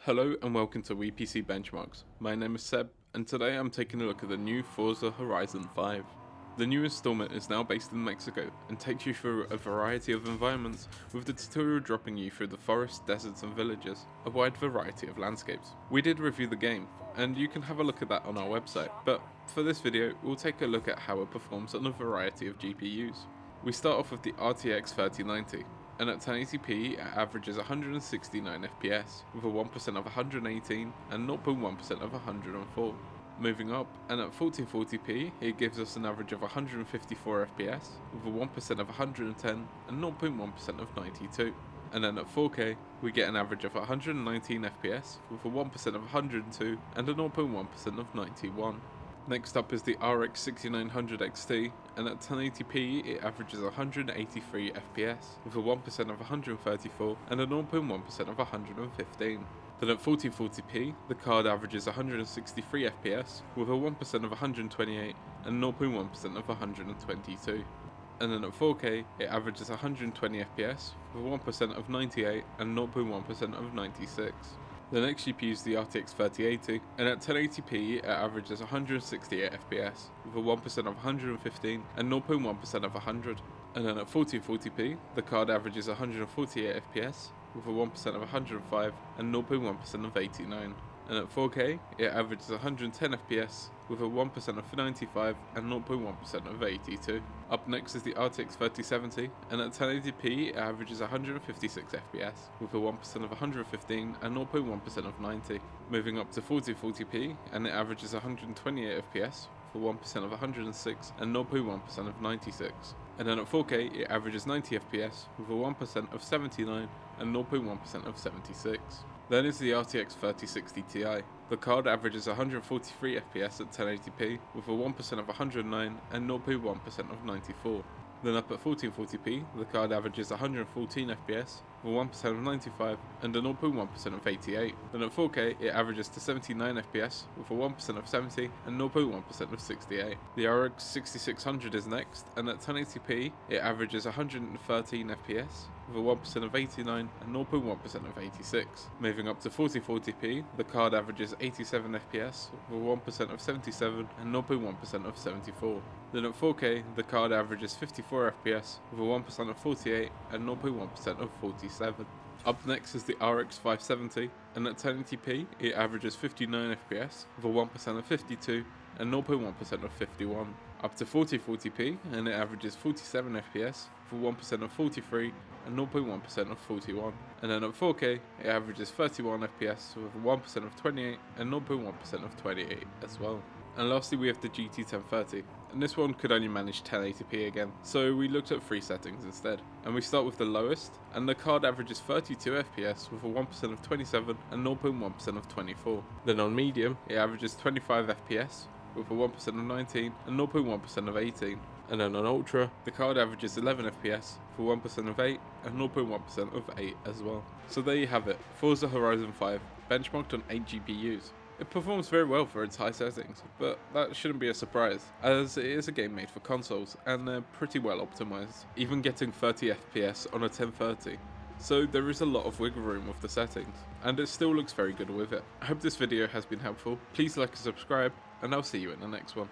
Hello and welcome to WePC Benchmarks. My name is Seb and today I'm taking a look at the new Forza Horizon 5. The new installment is now based in Mexico and takes you through a variety of environments, with the tutorial dropping you through the forests, deserts and villages, a wide variety of landscapes. We did review the game and you can have a look at that on our website, but for this video we'll take a look at how it performs on a variety of GPUs. We start off with the RTX 3090. And at 1080p it averages 169 FPS, with a 1% of 118 and 0.1% of 104. Moving up, and at 1440p it gives us an average of 154 FPS, with a 1% of 110 and 0.1% of 92. And then at 4K we get an average of 119 FPS, with a 1% of 102 and a 0.1% of 91. Next up is the RX 6900 XT, and at 1080p it averages 183 FPS, with a 1% of 134 and a 0.1% of 115. Then at 1440p the card averages 163 FPS, with a 1% of 128 and 0.1% of 122. And then at 4K it averages 120 FPS, with a 1% of 98 and 0.1% of 96. The next GPU is the RTX 3080, and at 1080p it averages 168 FPS, with a 1% of 115 and 0.1% of 100. And then at 1440p the card averages 148 FPS, with a 1% of 105 and 0.1% of 89. And at 4K it averages 110 FPS, with a 1% of 95 and 0.1% of 82. Up next is the RTX 3070, and at 1080p it averages 156 FPS, with a 1% of 115 and 0.1% of 90. Moving up to 1440p, and it averages 128 FPS, with a 1% of 106 and 0.1% of 96. And then at 4K it averages 90 FPS, with a 1% of 79 and 0.1% of 76. Then is the RTX 3060 Ti. The card averages 143 FPS at 1080p, with a 1% of 109 and 0.1% of 94. Then up at 1440p, the card averages 114 FPS, with a 1% of 95 and a 0.1% of 88. Then at 4K it averages to 79 FPS, with a 1% of 70 and 0.1% of 68. The RX 6600 is next, and at 1080p it averages 113 FPS, with a 1% of 89 and 0.1% of 86. Moving up to 1440p, the card averages 87 FPS, with a 1% of 77 and 0.1% of 74. Then at 4K, the card averages 54 FPS, with a 1% of 48 and 0.1% of 47. Up next is the RX 570, and at 1080p it averages 59 FPS, with a 1% of 52 and 0.1% of 51. Up to 1440p, and it averages 47 FPS, with a 1% of 43 and 0.1% of 41. And then at 4K it averages 31 FPS, with a 1% of 28 and 0.1% of 28 as well. And lastly we have the GT 1030, and this one could only manage 1080p again, so we looked at 3 settings instead. And we start with the lowest, and the card averages 32 FPS, with a 1% of 27 and 0.1% of 24. Then on medium it averages 25 FPS, with a 1% of 19 and 0.1% of 18. And then on Ultra, the card averages 11 FPS, for 1% of 8 and 0.1% of 8 as well. So there you have it, Forza Horizon 5, benchmarked on 8 GPUs. It performs very well for its high settings, but that shouldn't be a surprise, as it is a game made for consoles and they're pretty well optimized, even getting 30 FPS on a 1030. So there is a lot of wiggle room with the settings, and it still looks very good with it. I hope this video has been helpful. Please like and subscribe, and I'll see you in the next one.